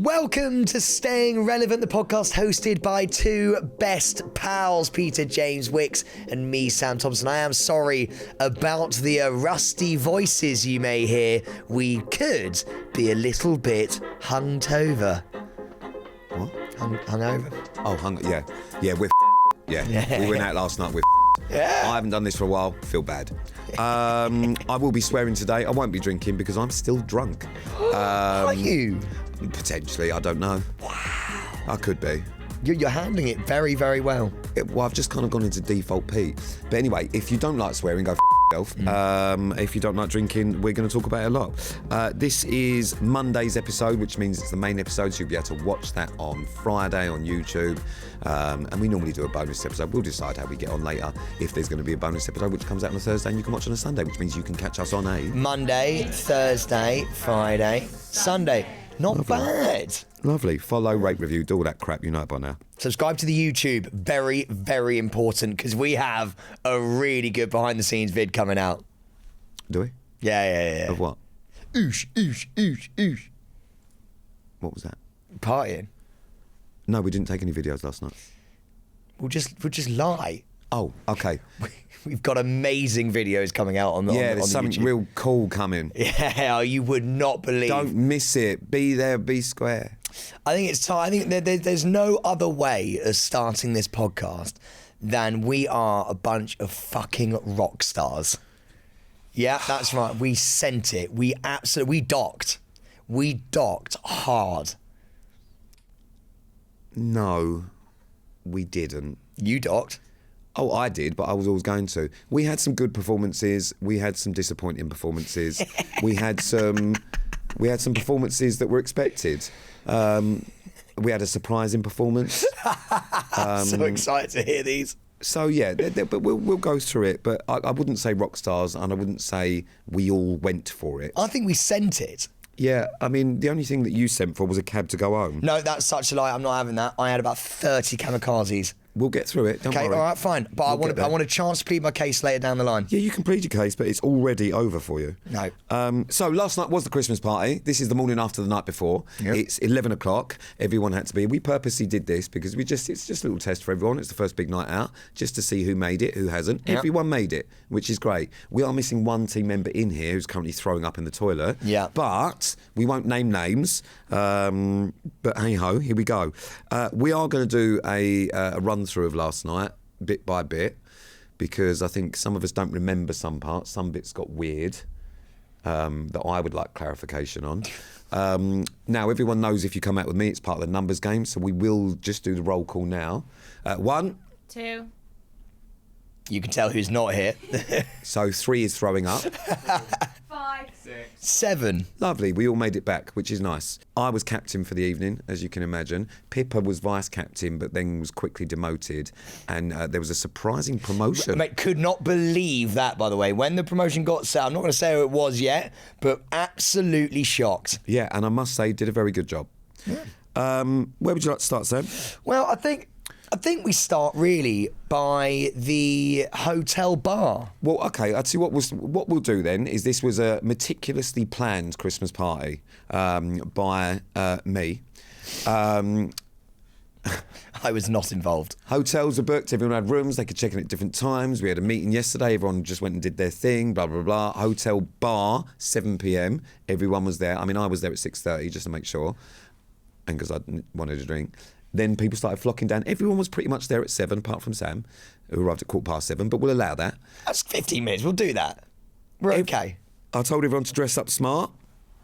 Welcome to Staying Relevant, the podcast hosted by two best pals, Peter James Wicks and me, Sam Thompson. I am sorry about the rusty voices you may hear. We could be a little bit hungover. What? Hungover. Oh, yeah, we're yeah. We went out last night with Yeah. I haven't done this for a while, feel bad. I will be swearing today. I won't be drinking because I'm still drunk. Are you? Potentially, I don't know. Wow. I could be. You're handling it very, very well. Well, I've just kind of gone into default Pete. But anyway, if you don't like swearing, go yourself. If you don't like drinking, we're going to talk about it a lot. This is Monday's episode, which means it's the main episode, so you'll be able to watch that on Friday on YouTube. And we normally do a bonus episode. We'll decide how we get on later if there's going to be a bonus episode, which comes out on a Thursday and you can watch on a Sunday, which means you can catch us on a Monday, Thursday, Friday, Sunday. Not bad. Lovely. Follow, rate, review, do all that crap, you know it by now. Subscribe to the YouTube. Very, very important, because we have a really good behind-the-scenes vid coming out. Do we? Yeah. Of what? Oosh. What was that? Partying. No, we didn't take any videos last night. We'll just lie. Oh, okay. We've got amazing videos coming out on the Yeah, on there's the something YouTube. real cool coming. Yeah, you would not believe. Don't miss it. Be there, be square. I think it's time. I think there's no other way of starting this podcast than we are a bunch of fucking rock stars. Yeah, that's right. We sent it. We docked. We docked hard. No, we didn't. You docked. Oh, I did, but I was always going to. We had some good performances. We had some disappointing performances. we had some performances that were expected. We had a surprising performance. So excited to hear these. So yeah, but we'll go through it. But I wouldn't say rock stars, and I wouldn't say we all went for it. I think we sent it. Yeah, I mean, the only thing that you sent for was a cab to go home. No, that's such a lie. I'm not having that. I had about 30 kamikazes. We'll get through it. Don't Okay, worry. all right, fine. But I want a chance to plead my case later down the line. Yeah, you can plead your case, but it's already over for you. No. So last night was the Christmas party. This is the morning after the night before. Yep. It's 11 o'clock. Everyone had to be. We purposely did this because it's just a little test for everyone. It's the first big night out, just to see who made it, who hasn't. Yep. Everyone made it, which is great. We are missing one team member in here who's currently throwing up in the toilet. Yeah. But we won't name names. But hey ho, here we go. We are going to do a run through of last night, bit by bit, because I think some of us don't remember some parts. Some bits got weird that I would like clarification on. Now, everyone knows if you come out with me, it's part of the numbers game, so we will just do the roll call now. 1. 2. You can tell who's not here. So 3 is throwing up. 5. 6. 7. Lovely, we all made it back, which is nice. I was captain for the evening, as you can imagine. Pippa was vice captain, but then was quickly demoted, and there was a surprising promotion. Mate, could not believe that, by the way. When the promotion got set, I'm not going to say who it was yet, but absolutely shocked. Yeah, and I must say, did a very good job. Yeah. Where would you like to start, Sam? Well, I think we start really by the hotel bar. Well, okay, I'll see what we'll do then is this was a meticulously planned Christmas party by me. I was not involved. Hotels are booked, everyone had rooms, they could check in at different times. We had a meeting yesterday, everyone just went and did their thing, blah, blah, blah. Hotel bar, 7 p.m, everyone was there. I mean, I was there at 6:30 just to make sure, and because I wanted a drink. Then people started flocking down. Everyone was pretty much there at 7, apart from Sam, who arrived at 7:15, but we'll allow that. That's 15 minutes. We'll do that. We're okay. I told everyone to dress up smart.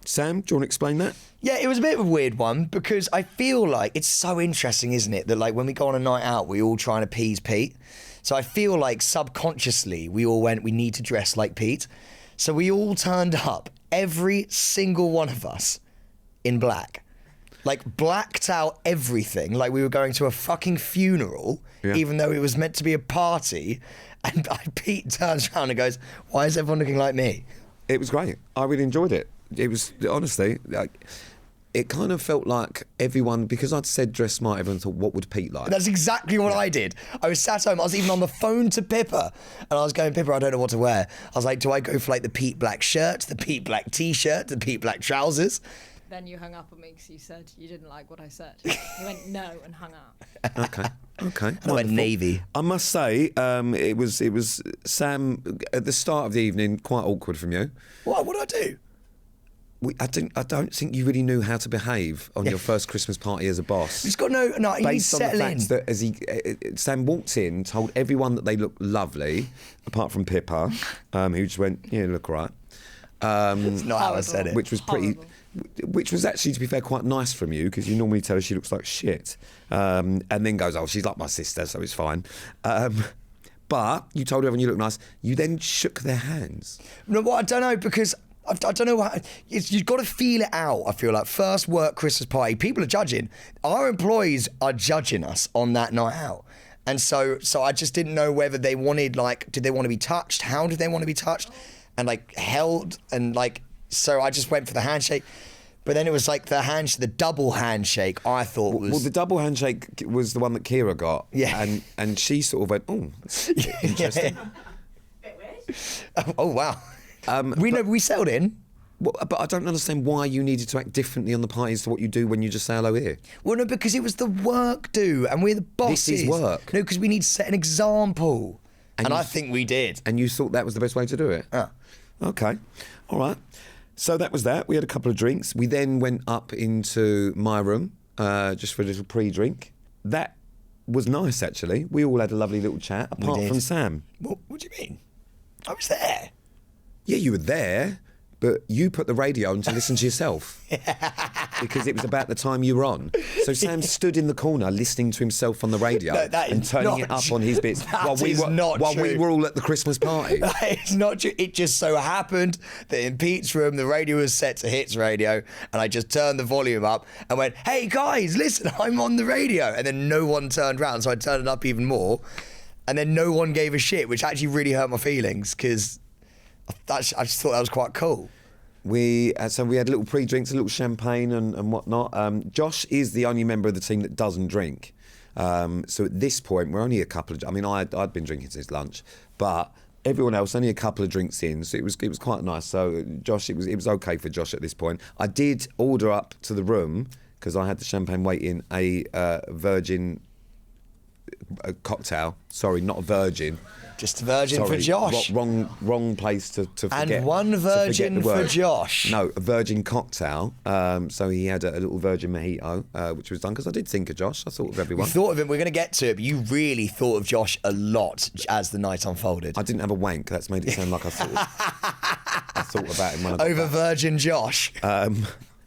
Sam, do you want to explain that? Yeah, it was a bit of a weird one because I feel like it's so interesting, isn't it? That like when we go on a night out, we all try and appease Pete. So I feel like subconsciously we all went, we need to dress like Pete. So we all turned up, every single one of us, in black. Like blacked out everything, like we were going to a fucking funeral, even though it was meant to be a party. And Pete turns around and goes, "Why is everyone looking like me?" It was great. I really enjoyed it. It was, honestly, like, it kind of felt like everyone, because I'd said dress smart, everyone thought, what would Pete like? That's exactly what I did. I was sat home, I was even on the phone to Pippa, and I was going, Pippa, I don't know what to wear. I was like, do I go for like the Pete black shirt, the Pete black t-shirt, the Pete black trousers? then you hung up on me because you said you didn't like what I said. You went no and hung up. Okay. I went Navy. I must say, it was Sam at the start of the evening, quite awkward from you. What did I do? I don't think you really knew how to behave on your first Christmas party as a boss. He's got no. You need to Based on the settle fact in. that as Sam walked in, told everyone that they looked lovely, apart from Pippa, who just went, "Yeah, you look all right." It's not how I said it. Which was Horrible. which was actually, to be fair, quite nice from you, because you normally tell her she looks like shit, and then goes, "Oh, she's like my sister, so it's fine." But you told everyone you look nice. You then shook their hands. No, what I don't know, because I don't know what you've got to feel it out. I feel like first work Christmas party, people are judging. Our employees are judging us on that night out, and so I just didn't know whether they wanted, like, did they want to be touched? How did they want to be touched? And like held, and like, so I just went for the handshake. But then it was like the double handshake. I thought was Well, the double handshake was the one that Kira got. Yeah. And she sort of went, "Oh, that's interesting." Bit weird. Oh wow. We settled in. Well, but I don't understand why you needed to act differently on the parties to what you do when you just say hello here. Well, no, because it was the work do, and we're the bosses. This is work. No, because we need to set an example, and I think we did. And you thought that was the best way to do it? Okay. All right. So that was that. We had a couple of drinks. We then went up into my room just for a little pre-drink. That was nice, actually. We all had a lovely little chat, apart from Sam. What do you mean? I was there. Yeah, you were there, but you put the radio on to listen to yourself because it was about the time you were on. So Sam stood in the corner listening to himself on the radio and turning it up on his bits while we were all at the Christmas party. That is not true. It just so happened that in Pete's room the radio was set to hits radio, and I just turned the volume up and went, "Hey guys, listen, I'm on the radio," and then no one turned around, so I turned it up even more, and then no one gave a shit, which actually really hurt my feelings because I just thought that was quite cool. We had little pre-drinks, a little champagne and whatnot. Josh is the only member of the team that doesn't drink. So at this point, we're only a couple of... I mean, I'd been drinking since lunch, but everyone else only a couple of drinks in, so it was quite nice. So Josh, it was okay for Josh at this point. I did order up to the room, because I had the champagne waiting, a virgin cocktail. Sorry, not a virgin. Just a virgin for Josh. Wrong place to forget. And one virgin for Josh. No, a virgin cocktail. So he had a little virgin mojito, which was done because I did think of Josh. I thought of everyone. You thought of him. We're going to get to it, but you really thought of Josh a lot as the night unfolded. I didn't have a wank. That's made it sound like I thought about him when I got Over back. virgin Josh.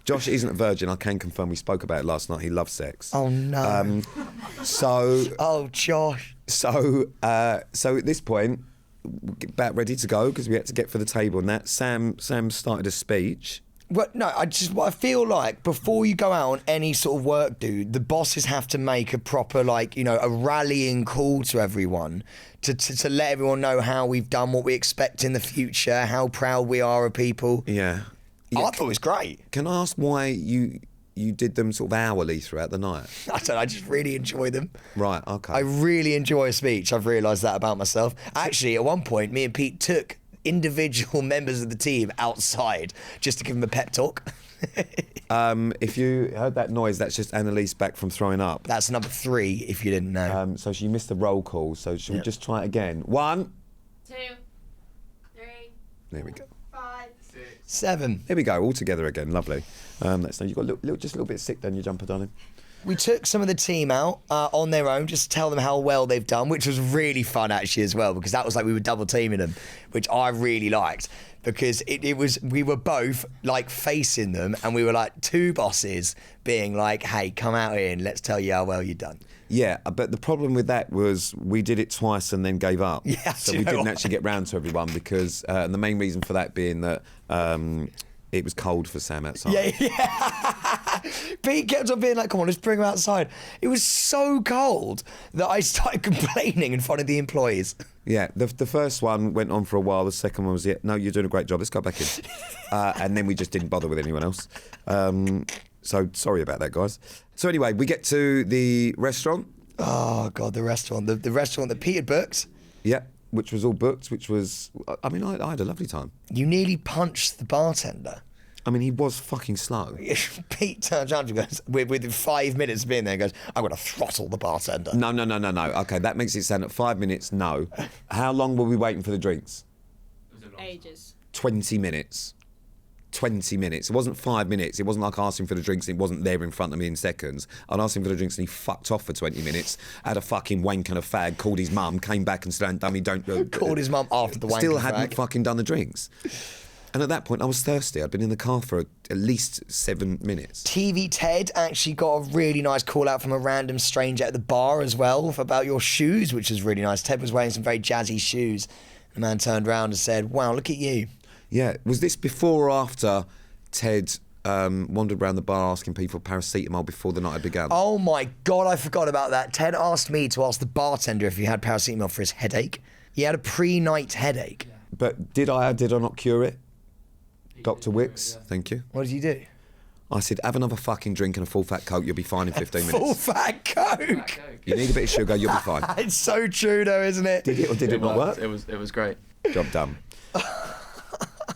Josh isn't a virgin. I can confirm. We spoke about it last night. He loves sex. Oh no. Oh Josh. So at this point, about ready to go because we had to get for the table and that. Sam started a speech. Well, no, I feel like before you go out on any sort of work, dude, the bosses have to make a proper, like, you know, a rallying call to everyone to let everyone know how we've done, what we expect in the future, how proud we are of people. Yeah. I thought it was great. Can I ask why you did them sort of hourly throughout the night? I just really enjoy them. Right, okay. I really enjoy a speech. I've realised that about myself. Actually, at one point, me and Pete took individual members of the team outside just to give them a pep talk. If you heard that noise, that's just Annalise back from throwing up. That's number 3, if you didn't know. So she missed the roll call, so should we just try it again? 1, 2, 3, there we go. 5, 6. 7. There we go, all together again, lovely. That's you got just a little bit sick then, your jumper, darling. We took some of the team out on their own just to tell them how well they've done, which was really fun actually as well, because that was like we were double teaming them, which I really liked, because we were both like facing them and we were like two bosses being like, hey, come out here and let's tell you how well you've done. Yeah, but the problem with that was we did it twice and then gave up. Yeah, so we didn't actually get round to everyone because and the main reason for that being that it was cold for Sam outside. Yeah. Pete kept on being like, come on, let's bring him outside. It was so cold that I started complaining in front of the employees. Yeah, the first one went on for a while. The second one was, no, you're doing a great job. Let's go back in. And then we just didn't bother with anyone else. So sorry about that, guys. So anyway, we get to the restaurant. Oh, God, the restaurant. The restaurant that Pete had booked. Yeah, which was all booked, which was... I mean, I had a lovely time. You nearly punched the bartender. I mean, he was fucking slow. Pete turns around and goes, with 5 minutes of being there, goes, I'm going to throttle the bartender. No. Okay, that makes it sound at 5 minutes, no. How long were we waiting for the drinks? Ages. 20 minutes. 20 minutes. It wasn't 5 minutes. It wasn't like asking for the drinks and it wasn't there in front of me in seconds. I'd asked him for the drinks and he fucked off for 20 minutes, had a fucking wank and a fag, called his mum, came back and said, dummy, don't... Called his mum after the wank Still and hadn't fag. fucking done the drinks. And at that point, I was thirsty. I'd been in the car for at least 7 minutes. TV Ted actually got a really nice call out from a random stranger at the bar as well about your shoes, which was really nice. Ted was wearing some very jazzy shoes. The man turned around and said, wow, look at you. Yeah. Was this before or after Ted wandered around the bar asking people for paracetamol before the night had begun? Oh my God, I forgot about that. Ted asked me to ask the bartender if he had paracetamol for his headache. He had a pre-night headache. But did I not cure it? Dr. Wicks, thank you. What did you do? I said, have another fucking drink and a full fat Coke, you'll be fine in 15 minutes. Full fat Coke. You need a bit of sugar, you'll be fine. It's so true though, isn't it? Did it or did it not work? It was great. Job done.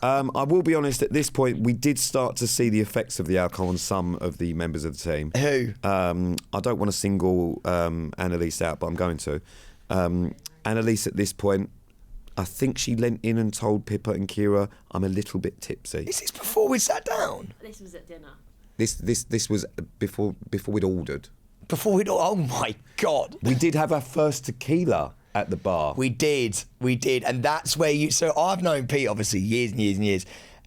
I will be honest, at this point, we did start to see the effects of the alcohol on some of the members of the team. Who? I don't want to single Annalise out, but I'm going to. Annalise, at this point, I think she leant in and told Pippa and Kira, I'm a little bit tipsy. Is this before we sat down? This was at dinner. This was before we'd ordered. Before we'd... Oh my God. We did have our first tequila at the bar. We did. And that's where you... So I've known Pete, obviously, years and years and years.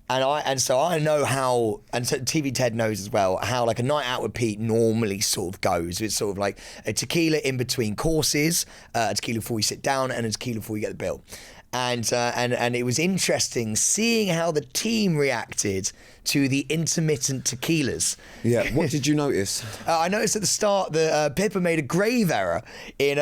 And so I know how, and so TV Ted knows as well, how like a night out with Pete normally sort of goes. It's sort of like a tequila in between courses, a tequila before you sit down, and a tequila before you get the bill. And it was interesting seeing how the team reacted to the intermittent tequilas. Yeah, what did you notice? I noticed at the start that Pippa made a grave error in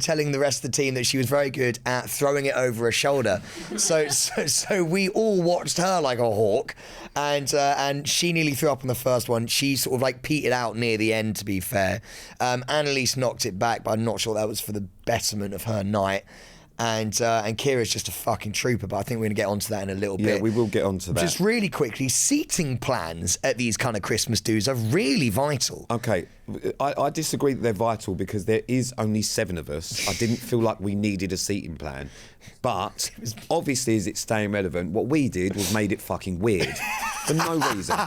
telling the rest of the team that she was very good at throwing it over her shoulder. So we all watched her like a hawk, and she nearly threw up on the first one. She sort of like petered out near the end, to be fair. Annalise knocked it back, but I'm not sure that was for the betterment of her night. And Kira's just a fucking trooper, but I think we're going to get onto that in a little bit. Yeah, we will get onto that. Just really quickly, seating plans at these kind of Christmas do's are really vital. Okay, I disagree that they're vital because there is only 7 of us. I didn't feel like we needed a seating plan. But obviously, as it's staying relevant, what we did was made it fucking weird. For no reason.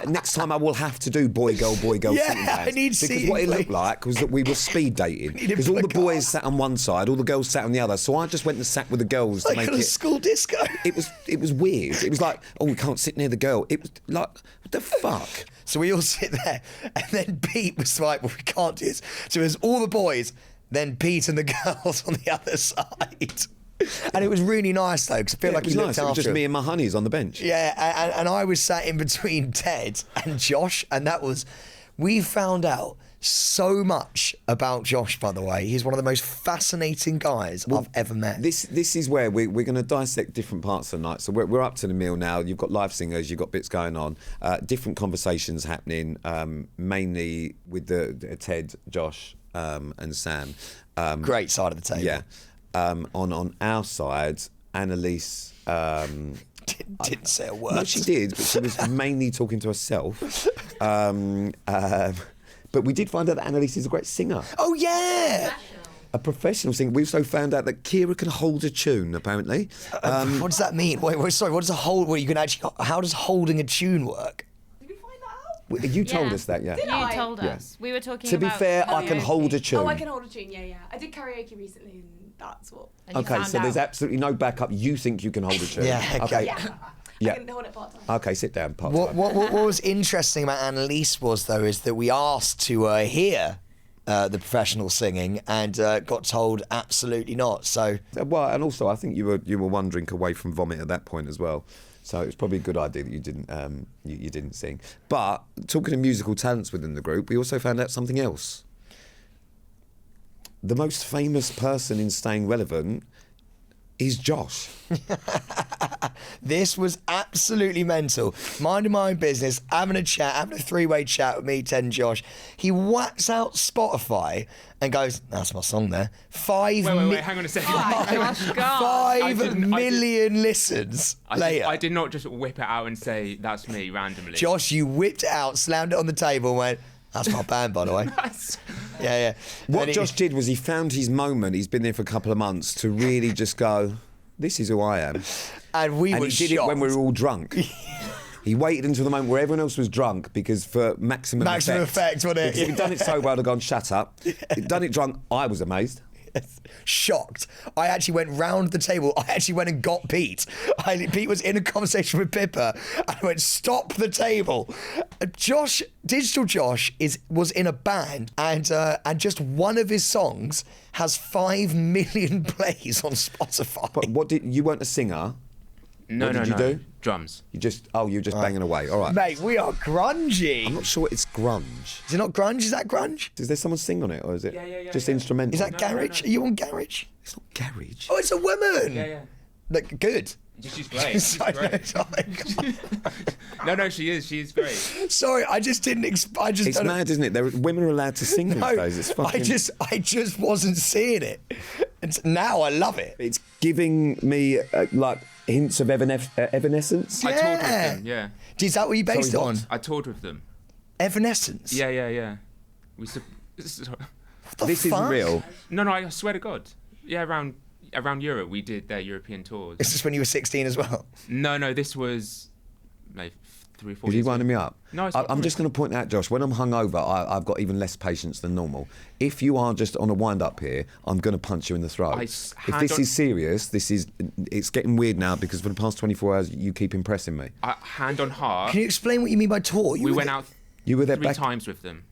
Next time I will have to do boy-girl seating plans. I need seating because what it looked plans. like was that we were speed dating. Because all the boys sat on one side, all the girls sat on the other. So I just went and sat with the girls to Like make at a it... school disco. It was weird. It was like, oh, we can't sit near the girl. It was like, what the fuck? So we all sit there, and then Pete was like, well, we can't do this. So it was all the boys, then Pete and the girls on the other side. And it was really nice, though, because I feel like it was he nice. looked It was after just him. me and my honeys on the bench. Yeah, and I was sat in between Ted and Josh, and that was... We found out so much about Josh, by the way. He's one of the most fascinating guys I've ever met. This is where we're going to dissect different parts of the night. So we're up to the meal now. You've got live singers, you've got bits going on, different conversations happening, mainly with the Ted, Josh, and Sam. Great side of the table. Yeah. On our side, Annalise... Didn't say a word. No, she did, but she was mainly talking to herself. But we did find out that Annalise is a great singer. Oh, yeah! A professional singer. We also found out that Kira can hold a tune, apparently. What does that mean? Wait, sorry, what does a hold... Well, you can actually... How does holding a tune work? Did we find that out? You told Yeah. us that, yeah. Did You I? told Yeah. us. We were talking To be about fair, I can karaoke. hold a tune. Oh, I can hold a tune. Yeah. I did karaoke recently, and that's what. And you Okay, found so there's out. absolutely no backup. You think you can hold a tune? Yeah, okay. Yeah. Yeah. I can hold it part time. Okay, sit down, part What was interesting about Annalise was, though, is that we asked to hear the professional singing and got told absolutely not. So Well, and also I think you were one drink away from vomit at that point as well. So it's probably a good idea that you didn't you didn't sing. But talking of musical talents within the group, we also found out something else. The most famous person in staying relevant is Josh. This was absolutely mental. Minding my own business, having a chat, having a three-way chat with me, Ted and Josh. He whacks out Spotify and goes, "That's my song there." Wait, hang on a second. Josh, God. 5 million listens later. I did not just whip it out and say, "That's me," randomly. Josh, you whipped it out, slammed it on the table and went, "That's my band, by the way." Yeah. What Then Josh did was he found his moment. He's been there for a couple of months to really just go, "This is who I am." And we And were he did shocked. it when we were all drunk. He waited until the moment where everyone else was drunk because for maximum effect, wasn't it? Because if he'd done it sober, I'd have gone, "Shut up." He'd done it drunk, I was amazed. Shocked. I actually went round the table. I actually went and got Pete. Pete was in a conversation with Pippa. I went, "Stop the table." Digital Josh was in a band, and just one of his songs has 5 million plays on Spotify. But you weren't a singer? No, What did you do? Drums. You were just banging away. All right. Mate, we are grungy. I'm not sure it's grunge. Is it not grunge? Is that grunge? Is there someone sing on it, or is it just yeah. instrumental? Is that garage? Are you on garage? It's not garage. Oh, it's a woman. Yeah. Look, good. She's great. She's great. No, she is. She is great. Sorry, I just didn't. I just. It's don't- mad, isn't it? Women are allowed to sing these days. It's fucking. I just wasn't seeing it. And now I love it. It's giving me like hints of Evanescence. I toured with them. Yeah. Is that what you based Sorry, it on? what? I toured with them. Evanescence. Yeah. What the This fuck? isn't real. No, I swear to God. Yeah, around Europe, we did their European tours. Is this when you were 16 as well? No, this was maybe 3 or 4 Is he years winding ago. me up? No, it's I'm not just going to point out, Josh, when I'm hungover, I've got even less patience than normal. If you are just on a wind-up here, I'm going to punch you in the throat. If this is serious, it's getting weird now because for the past 24 hours, you keep impressing me. Hand on heart. Can you explain what you mean by tour? We went out You were there 3 times with them.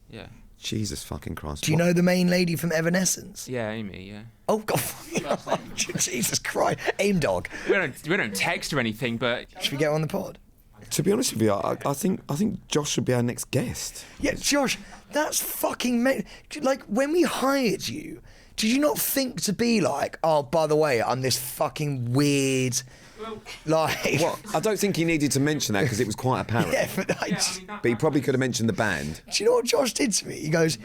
Yeah. Jesus fucking Christ. Do you know the main lady from Evanescence? Yeah, Amy, yeah. Oh, God. Jesus Christ. AIM dog. We don't text or anything, but Should we get her on the pod? To be honest with you, I think Josh should be our next guest. Yeah, Josh, that's fucking... Like, when we hired you, did you not think to be like, "Oh, by the way, I'm this fucking weird... Like... What? I don't think he needed to mention that because it was quite apparent. Yeah, but But he probably could have mentioned the band. do you know what Josh did to me? He goes.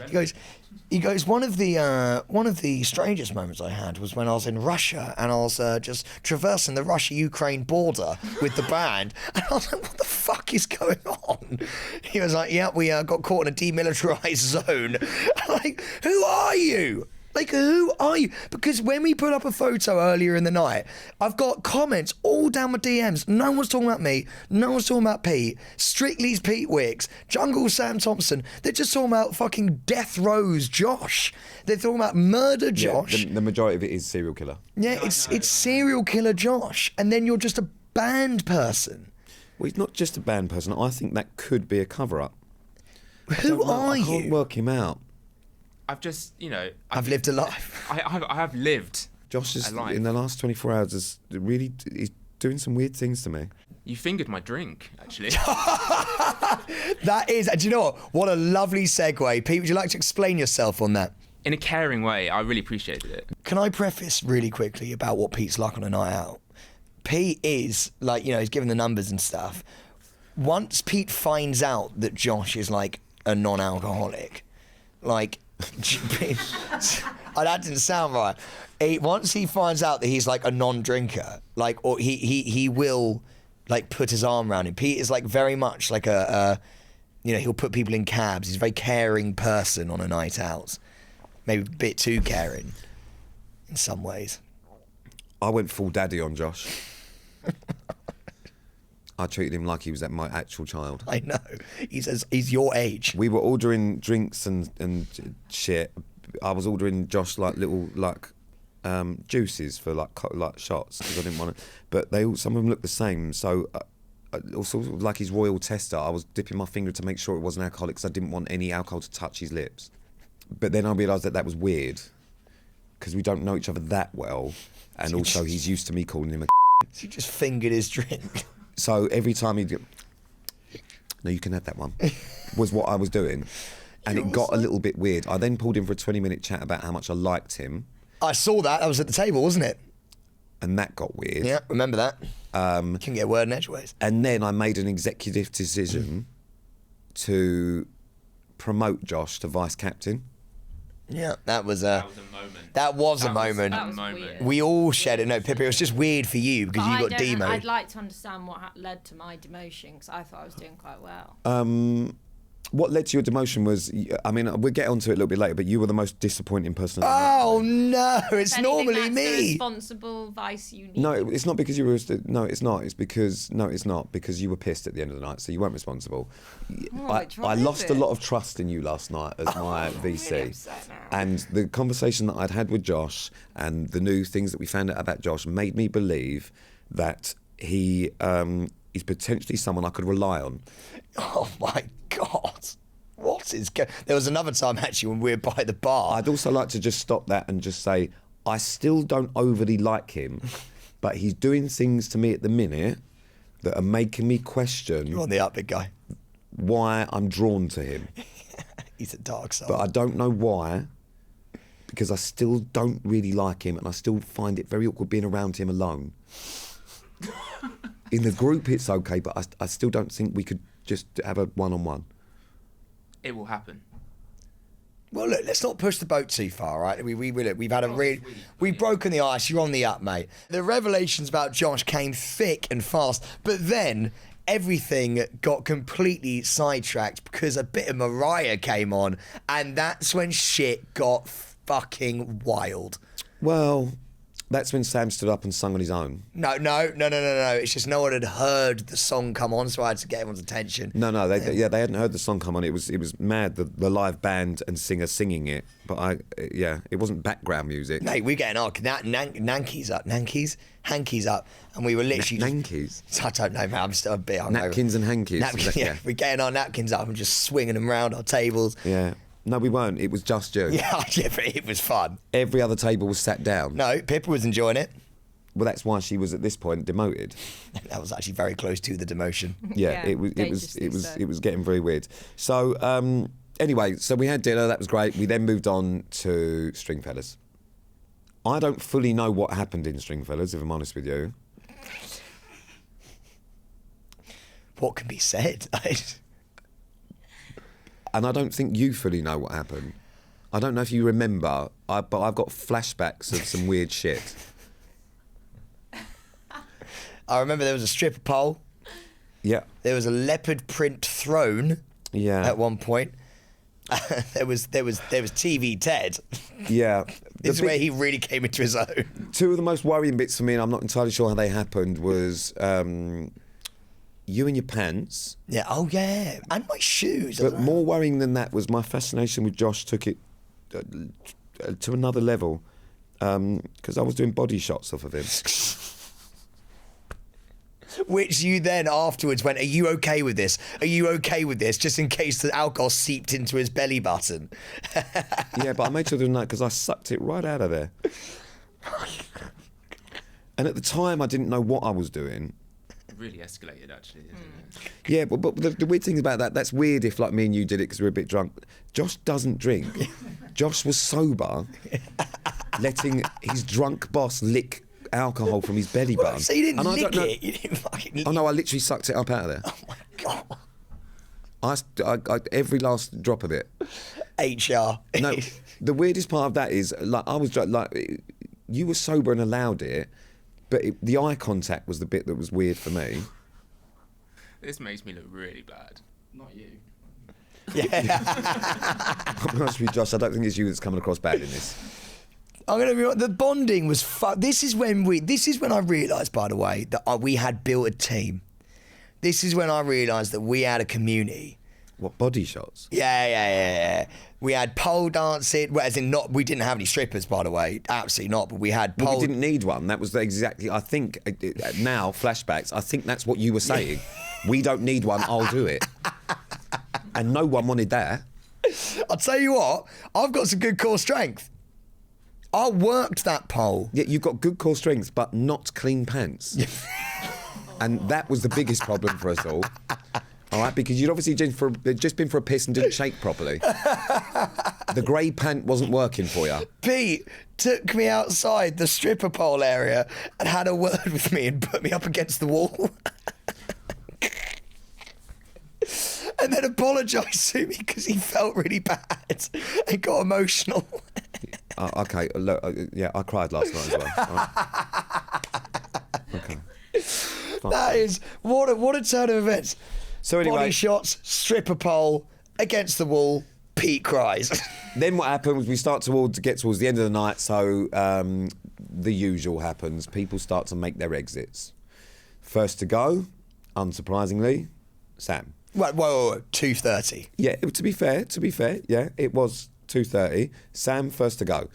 One of the strangest moments I had was when I was in Russia and I was just traversing the Russia-Ukraine border with the band, and I was like, "What the fuck is going on?" He was like, "Yeah, we got caught in a demilitarized zone." I'm like, "Who are you? Like, who are you?" Because when we put up a photo earlier in the night, I've got comments all down my DMs. No one's talking about me. No one's talking about Pete. Strictly's Pete Wicks. Jungle Sam Thompson. They're just talking about fucking Death Row's Josh. They're talking about Murder Josh. The majority of it is serial killer. Yeah, it's serial killer Josh. And then you're just a band person. Well, he's not just a band person. I think that could be a cover-up. Who are I can't you? work him out. I've just, I've lived a life. I have lived. Josh is a life. in the last 24 hours he's doing some weird things to me. You fingered my drink, actually. That is, and do you know what a lovely segue. Pete, would you like to explain yourself on that? In a caring way, I really appreciated it. Can I preface really quickly about what Pete's like on a night out? Pete is, like, he's given the numbers and stuff. Once Pete finds out that Josh is, like, a non-alcoholic, like... that didn't sound right. Once he finds out that he's, like, a non-drinker, like, or he will, like, put his arm around him. Pete is, like, very much like he'll put people in cabs. He's a very caring person on a night out. Maybe a bit too caring in some ways. I went full daddy on Josh. I treated him like he was my actual child. I know. He says he's your age. We were ordering drinks and shit. I was ordering Josh like little juices for like shots because I didn't want to. But some of them looked the same. So also like his royal tester, I was dipping my finger to make sure it wasn't alcoholic because I didn't want any alcohol to touch his lips. But then I realised that was weird because we don't know each other that well, and also he's used to me calling him a. He just fingered his drink. So every time he'd go, "No, you can have that one," was what I was doing. And it got a little bit weird. I then pulled him for a 20-minute chat about how much I liked him. I saw that. That was at the table, wasn't it? and that got weird. Yeah, remember that. Couldn't get a word in edgeways. And then I made an executive decision to promote Josh to vice captain. Yeah, that was That was a moment. That was a moment. That was moment. weird. We all shared it. No, Pippa, it was just weird for you because you got demoted. I'd like to understand what led to my demotion because I thought I was doing quite well. What led to your demotion was, I mean, we'll get onto it a little bit later, but you were the most disappointing person. Oh no, it's If anything, normally that's the me. responsible vice you need. No, it's not because you were. No, it's not. It's because you were pissed at the end of the night, so you weren't responsible. Which one I is lost a it? lot of trust in you last night as my I'm really VC, upset now. and the conversation that I'd had with Josh and the new things that we found out about Josh made me believe that he is potentially someone I could rely on. Oh my god. What is going? There was another time actually when we were by the bar. I'd also like to just stop that and just say I still don't overly like him, but he's doing things to me at the minute that are making me question You're on the up, big guy. why I'm drawn to him. He's a dark soul. But I don't know why, because I still don't really like him and I still find it very awkward being around him alone. In the group it's okay, but I still don't think we could just have a one-on-one. It will happen. Well, look, let's not push the boat too far, right? We've had a real, we've broken the ice. You're on the up, mate. The revelations about Josh came thick and fast, but then everything got completely sidetracked because a bit of Mariah came on, and that's when shit got fucking wild. Well, that's when Sam stood up and sung on his own. No. It's just no one had heard the song come on, so I had to get everyone's attention. No, they hadn't heard the song come on. It was mad, the live band and singer singing it. But it wasn't background music. Mate, we're getting our Nankies up, and we were literally Nankies? I don't know, man. I'm still a bit hungover. Napkins and hankies. Napkins, yeah, we're getting our napkins up and just swinging them around our tables. Yeah. No, we weren't. It was just you. Yeah, but it was fun. Every other table was sat down. No, Pippa was enjoying it. Well, that's why she was at this point demoted. That was actually very close to the demotion. Yeah, Yeah, it was dangerously so. it was getting very weird. So anyway, so we had dinner. That was great. We then moved on to Stringfellas. I don't fully know what happened in Stringfellas, if I'm honest with you. What can be said? And I don't think you fully know what happened. I don't know if you remember, but I've got flashbacks of some weird shit. I remember there was a stripper pole. Yeah. There was a leopard print throne. Yeah. At one point, there was TV Ted. Yeah. This is where he really came into his own. Two of the most worrying bits for me, and I'm not entirely sure how they happened, was you and your pants. Yeah. Oh yeah. And my shoes. But more worrying than that was my fascination with Josh took it to another level because I was doing body shots off of him. Which you then afterwards went, are you okay with this? Are you okay with this? Just in case the alcohol seeped into his belly button. Yeah, but I made sure to do that because I sucked it right out of there. And at the time, I didn't know what I was doing. It really escalated, actually, isn't it? Yeah, but the weird thing about that's weird if like me and you did it because we were a bit drunk. Josh doesn't drink. Josh was sober, letting his drunk boss lick alcohol from his belly button. So you didn't And I lick don't know- it? You didn't fucking Oh no, I literally sucked it up out of there. Oh my God. I every last drop of it. HR. No, the weirdest part of that is like I was like you were sober and allowed it, but the eye contact was the bit that was weird for me. This makes me look really bad. Not you. I'm honest with you, Josh. I don't think it's you that's coming across bad in this. I'm gonna be the bonding was This is when I realised, by the way, that we had built a team. This is when I realised that we had a community. What, body shots? Yeah. We had pole dancing. Well, as in not, we didn't have any strippers, by the way. Absolutely not. But we had pole. Well, we didn't need one. That was exactly. I think now flashbacks. I think that's what you were saying. We don't need one. I'll do it. And no one wanted that. I'll tell you what. I've got some good core strength. I worked that pole. Yeah, you've got good core strength, but not clean pants. And that was the biggest problem for us all. All right, because you'd obviously just been for a piss and didn't shake properly. The grey pant wasn't working for you. Pete took me outside the stripper pole area and had a word with me and put me up against the wall. And then apologised to me because he felt really bad and got emotional. Okay, look, yeah, I cried last night as well. Right. Okay. That is what a turn of events. So anyway, Body shots, stripper pole, against the wall, Pete cries. then what happened was we start to get towards the end of the night, so the usual happens. People start to make their exits. First to go, unsurprisingly, Sam. Whoa, 2:30. Yeah, to be fair, yeah, it was 2:30. Sam first to go.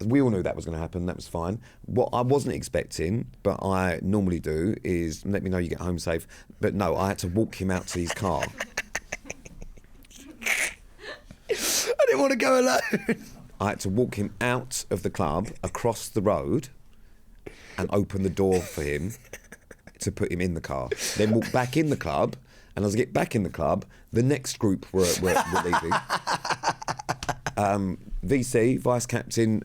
We all knew that was going to happen. That was fine. What I wasn't expecting, but I normally do, is let me know you get home safe. But no, I had to walk him out to his car. I didn't want to go alone. I had to walk him out of the club, across the road, and open the door for him to put him in the car. Then walk back in the club, and as I get back in the club, the next group were leaving. VC, Vice Captain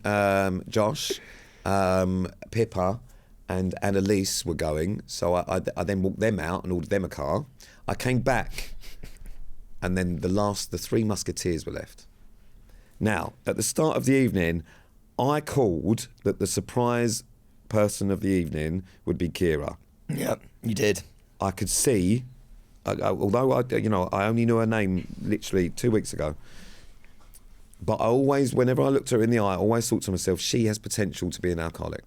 Josh, Pippa and Annalise were going, so I then walked them out and ordered them a car. I came back, and then the three musketeers were left. Now, at the start of the evening, I called that the surprise person of the evening would be Kira. Yep, you did. I could see, although I only knew her name literally 2 weeks ago, but I always, whenever I looked her in the eye, I always thought to myself, she has potential to be an alcoholic.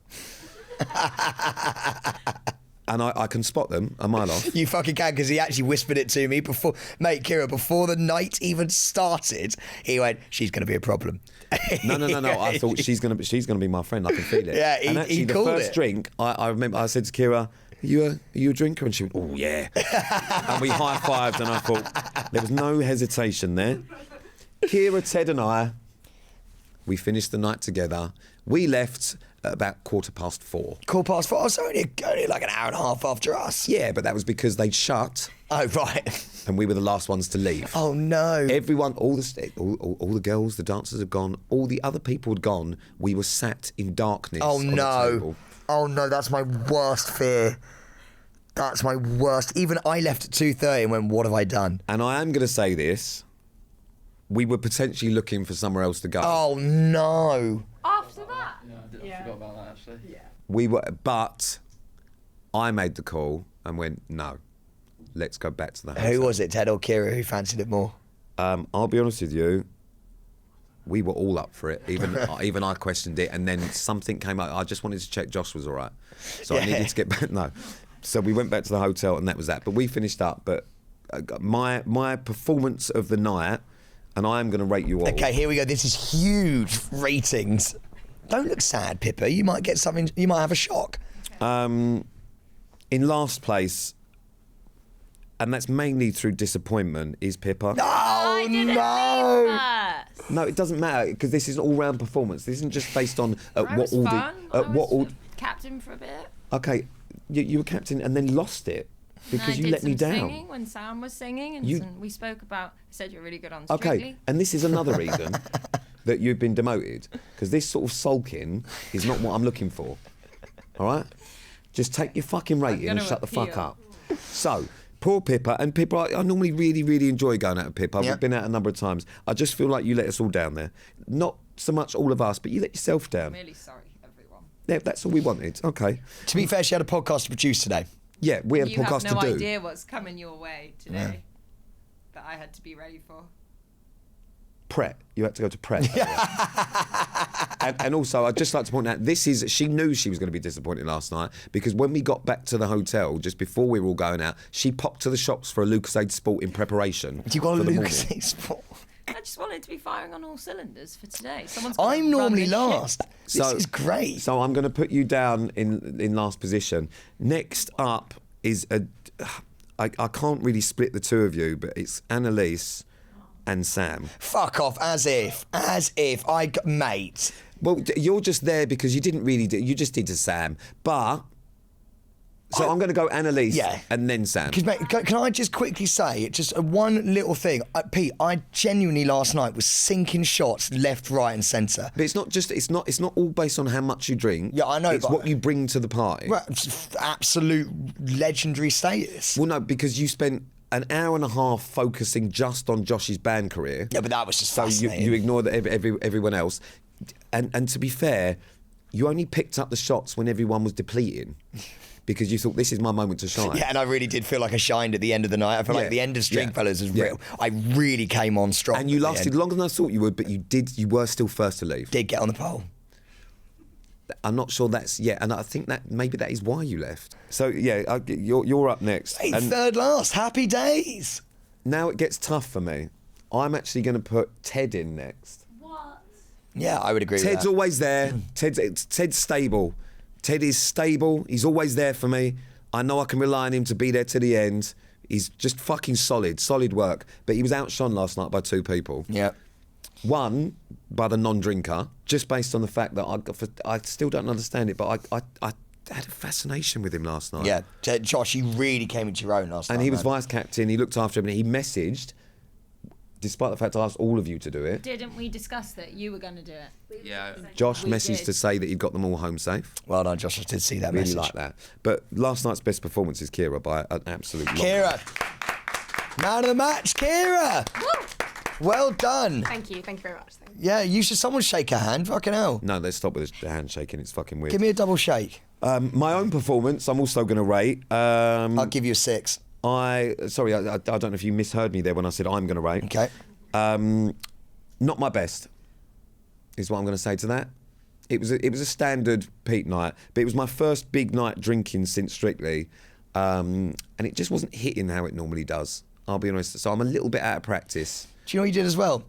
And I can spot them a mile off. You fucking can, because he actually whispered it to me before, mate, Kira, before the night even started. He went, "She's going to be a problem." No. I thought she's going to be my friend. I can feel it. Yeah, and actually, he the called first it. drink, I remember I said to Kira, "Are you a drinker?" And she went, "Oh yeah." And we high-fived, and I thought there was no hesitation there. Kira, Ted, and I, we finished the night together. We left at about 4:15. 4:15. Oh, so only like an hour and a half after us. Yeah, but that was because they'd shut, Oh, right. and we were the last ones to leave. Oh, no. Everyone, all the girls, the dancers had gone. All the other people had gone. We were sat in darkness. Oh, on the no. table. Oh, no, that's my worst fear. That's my worst. Even I left at 2:30 and went, what have I done? And I am going to say this. We were potentially looking for somewhere else to go. Oh, no. After that? I forgot about that actually. Yeah. We were, but I made the call and went, no, let's go back to the hotel. Who was it, Ted or Kira, who fancied it more? I'll be honest with you. We were all up for it. Even I questioned it, and then something came up. I just wanted to check Josh was all right, so I needed to get back. No, so we went back to the hotel, and that was that. But we finished up. But my performance of the night, and I am going to rate you all. Okay, here we go. This is huge ratings. Don't look sad, Pippa. You might get something. You might have a shock. In last place, and that's mainly through disappointment, is Pippa. Oh, no. No, it doesn't matter because this is an all-round performance. This isn't just based on I was fun. I was the captain for a bit. Okay, you were captain and then lost it because And I you let did me some down. Singing when Sam was singing, and You- we spoke about. I said you're really good on Strictly. Okay, and this is another reason that you've been demoted because this sort of sulking is not what I'm looking for. All right, just take your fucking rating and gonna shut the fuck appeal. up. So. Poor Pippa, and Pippa, I normally really enjoy going out with Pippa. Yeah. We've been out a number of times. I just feel like you let us all down there. Not so much all of us, but you let yourself down. I'm really sorry, everyone. Yeah, that's all we wanted. Okay. To be fair, she had a podcast to produce today. Yeah, we had a You podcast have no to do. idea what's coming your way today that I had to be ready for. Pret. You had to go to Pret. and also, I'd just like to point out, she knew she was going to be disappointed last night because when we got back to the hotel, just before we were all going out, she popped to the shops for a Lucasade Sport in preparation. You got a for the morning. Lucas Sport. I just wanted to be firing on all cylinders for today. I'm normally last. This So- is great. So I'm going to put you down in last position. Next up is I can't really split the two of you, but it's Annalise and Sam. Fuck off, as if, mate. Well, you're just there because you didn't really do. You just did to Sam, but So I'm going to go Annalise Yeah. and then Sam. Because, mate, can I just quickly say, just one little thing. Pete, I genuinely last night was sinking shots left, right and centre. But it's not all based on how much you drink. Yeah, I know, It's but- what you bring to the party. Right, absolute legendary status. Well, no, because you spent an hour and a half focusing just on Josh's band career. Yeah, but that was just So fascinating. you ignored everyone else. And to be fair, you only picked up the shots when everyone was depleting. Because you thought, this is my moment to shine. Yeah, and I really did feel like I shined at the end of the night. I feel like the end of Stringfellas was real. I really came on strong. And you at the lasted end. longer than I thought you would, but you were still first to leave. Did get on the pole. I'm not sure that's, and I think that maybe that is why you left. So, you're up next. Hey, And third last. Happy days. now it gets tough for me. I'm actually going to put Ted in next. What? Yeah, I would agree Ted's with that. always there. Ted's stable. Ted is stable. He's always there for me. I know I can rely on him to be there to the end. He's just fucking solid work. But he was outshone last night by 2 people. Yeah. One, by the non-drinker, just based on the fact that I still don't understand it, but I had a fascination with him last night. Yeah, Josh, you really came into your own last night. And he was man. vice captain. He looked after him, and he messaged, despite the fact I asked all of you to do it. Didn't we discuss that you were going to do it? Yeah. Josh We messaged did. to say that he'd got them all home safe. Well done, Josh. I did see that Really message. like that. But last night's best performance is Kira by an absolute lot. Kira, man of the match, Kira. Well done. Thank you very much. Thank you. Yeah, you should. Someone shake a hand. Fucking hell. No, let's stop with the handshaking. It's fucking weird. Give me a double shake. My own performance, I'm also going to rate. I'll give you a 6. I don't know if you misheard me there when I said I'm going to rate. Okay. Not my best, is what I'm going to say to that. It was a standard Pete night, but it was my first big night drinking since Strictly, and it just wasn't hitting how it normally does. I'll be honest. So I'm a little bit out of practice. Do you know what you did as well?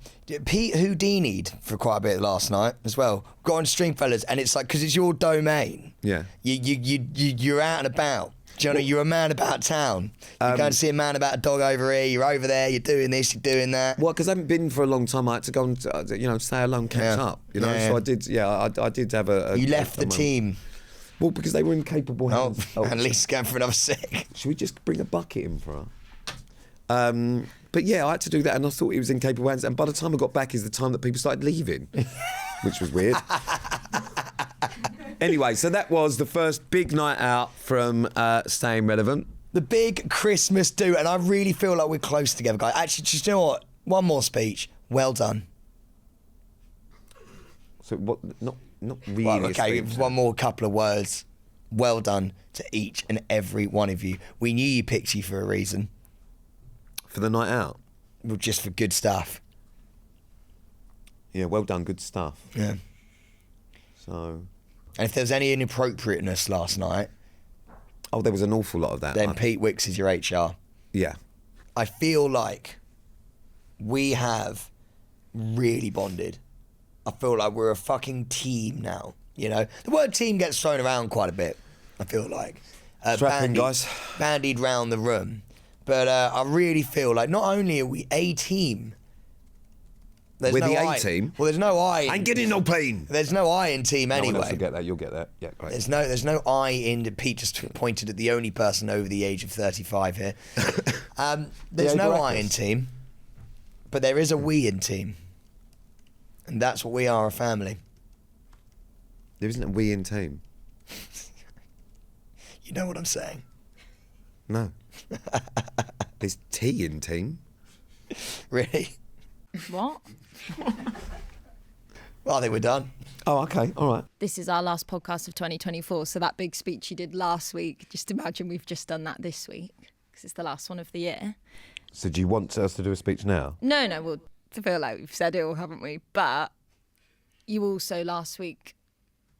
Pete Houdini'd for quite a bit last night as well. Got on Stringfellas, and it's like, because it's your domain. Yeah. You're out and about. Do you know, you're a man about town. You're going to see a man about a dog over here. You're over there. You're doing this. You're doing that. Well, because I haven't been for a long time, I had to go and stay alone, catch Yeah. up. Yeah. So I did. Yeah, I did have a. You left the moment. team. Well, because they were in capable Oh, hands. and Lisa's going for another 6. Should we just bring a bucket in for her? But yeah, I had to do that, and I thought he was in capable hands. And by the time I got back, is the time that people started leaving, which was weird. Anyway, so that was the first big night out from Staying Relevant. The big Christmas do, and I really feel like we're close together, guys. Actually, just you know what? One more speech. Well done. So what? Not really. Well, a okay, speech. one more couple of words. Well done to each and every one of you. We knew you picked you for a reason. For the night out. Well, just for good stuff. Yeah, well done, good stuff. Yeah. So, And if there was any inappropriateness last night, there was an awful lot of that. then Pete Wicks is your HR. Yeah. I feel like we have really bonded. I feel like we're a fucking team now. You know, the word team gets thrown around quite a bit. I feel like Strap in, guys. bandied round the room, but I really feel like not only are we a team. There's We're no the I. A-team? Well, there's no I. Ain't getting no pain. There's no I in team No one anyway. else will get that. You'll get that. Yeah, great. There's no I in. Pete just pointed at the only person over the age of 35 here. There's no I in team, but there is a we in team, and that's what we are, a family. There isn't a we in team. You know what I'm saying? No. There's T in team. Really? What? Well, I think we're done. Oh, okay. All right. This is our last podcast of 2024, so that big speech you did last week, just imagine we've just done that this week, because it's the last one of the year. So do you want us to do a speech now? No, well, I feel like we've said it all, haven't we? But you also, last week,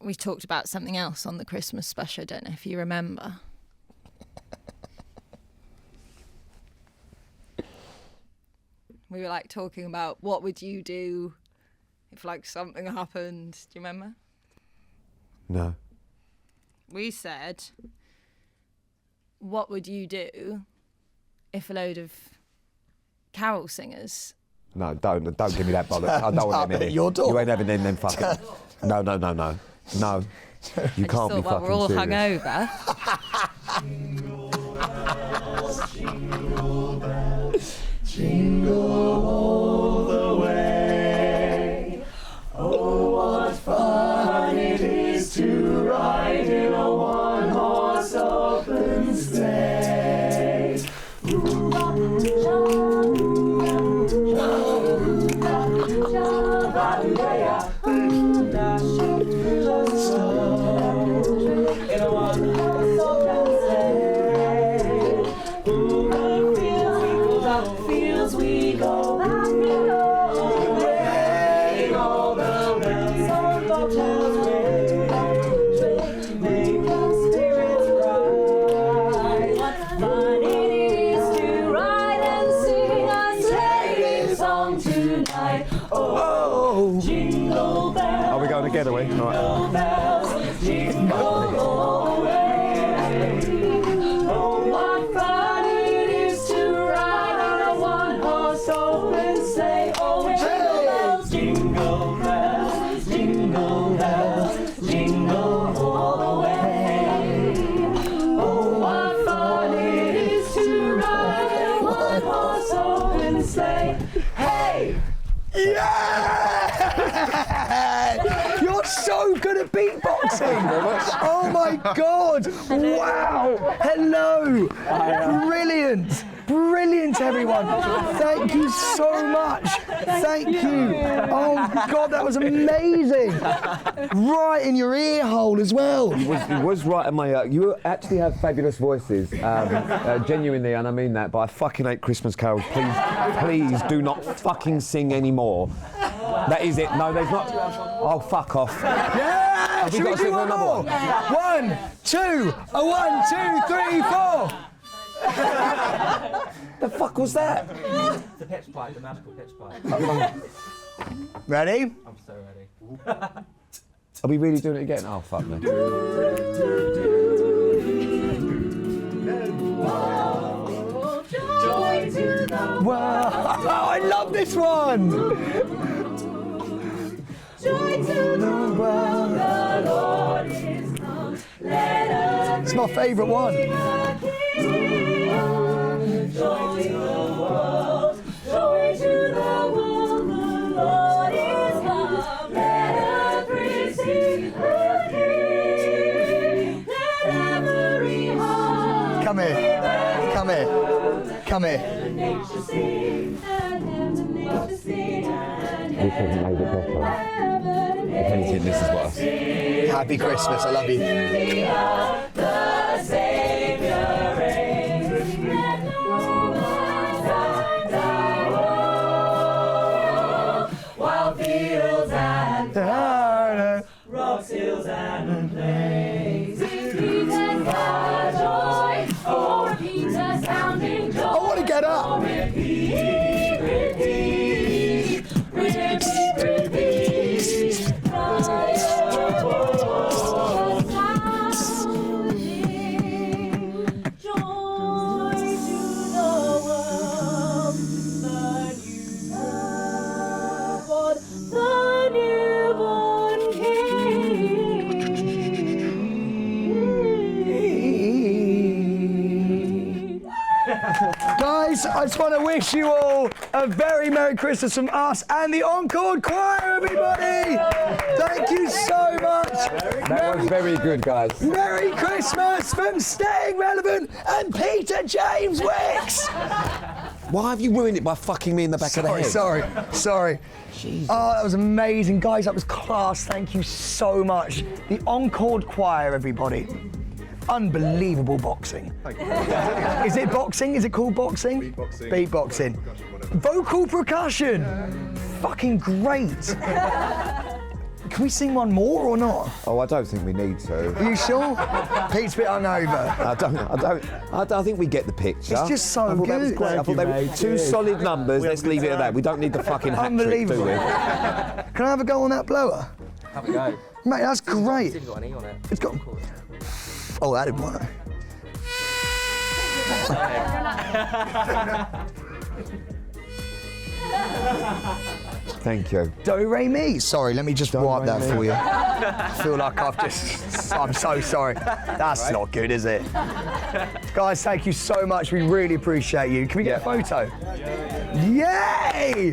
we talked about something else on the Christmas special, I don't know if you remember. We were like talking about what would you do if like something happened. Do you remember? No. We said, what would you do if a load of carol singers... No, don't give me that bollocks. I don't want them in it. Your door. You ain't having them then fucking... No. No. You I just can't be thought, well, fucking we're all serious. hungover. Jingle all the way. Oh, what fun it is to ride in a one-horse open sleigh. Fields we go, ring all the bells on bobtails ring, make the spirits rise. What fun it is to ride and sing a sleighing song tonight. Oh, jingle bells. Are we going together, we? All right. Jingle bells, jingle all the way. Oh, what fun it is to ride on a one-horse open sleigh. Oh, jingle bells, jingle bells, jingle all the way. Oh, what fun it is to ride on a one-horse open sleigh. Hey! Yeah! You're so good at beatboxing! Oh my god! Wow! Hello! Brilliant! Brilliant, everyone! Thank you so much! Thank you! Oh god, that was amazing! Right in your ear hole as well! It was right in my you actually have fabulous voices, genuinely, and I mean that, but I fucking hate Christmas carols. Please do not fucking sing anymore. That is it. No, there's not. Oh, fuck off. Yeah! Should we do one more? 1, 2, 1, 2, 3, 4! The fuck was that? The pitch pipe, the magical pitch pipe. Ready? I'm so ready. Are we really doing it again? Oh, fuck me. Joy to the world. I love this one. Joy to the world, the Lord is come. It's my favourite one. Joy to the world, joy to the world, the Lord is come. Let earth receive the King. Let every heart come here, come here, come here. And nature sing, and nature sing, and heaven and If anything, this is what I see. Happy Christmas, I love you. The Saviour reigns. Let no man die, wild fields and rocks, hills and plains. Repeat the joy, oh, repeat the sounding joy. I want to get up. Oh, repeat, repeat, repeat, repeat. Guys, I just want to wish you all a very Merry Christmas from us and the Encore Choir, everybody! Thank you so much! That was very good, guys. Merry Christmas from Staying Relevant and Peter James Wicks! Why have you ruined it by fucking me in the back of the head? Sorry. Jesus. Oh, that was amazing. Guys, that was class. Thank you so much. The Encore Choir, everybody. Unbelievable boxing. Is it boxing? Is it called boxing? Beatboxing. Vocal percussion. Fucking great. Can we sing one more or not? Oh, I don't think we need to. Are you sure? Pete's a bit hungover. I don't think we get the picture. It's just so I thought that was good. great. I thought they were two solid numbers. Let's leave it at that. We don't need the fucking hat trick, do Unbelievable. we? Can I have a go on that blower? Have a go. Mate, that's great. It's got an E on it. It's got... Oh, that didn't work. Thank you. Do re mi. Sorry, let me just wipe that for you. I feel like I'm so sorry. That's not good, is it? Guys, thank you so much. We really appreciate you. Can we get a photo? Yay!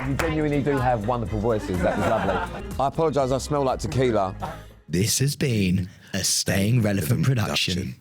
You genuinely do have wonderful voices. That was lovely. I apologise, I smell like tequila. This has been a Staying Relevant production.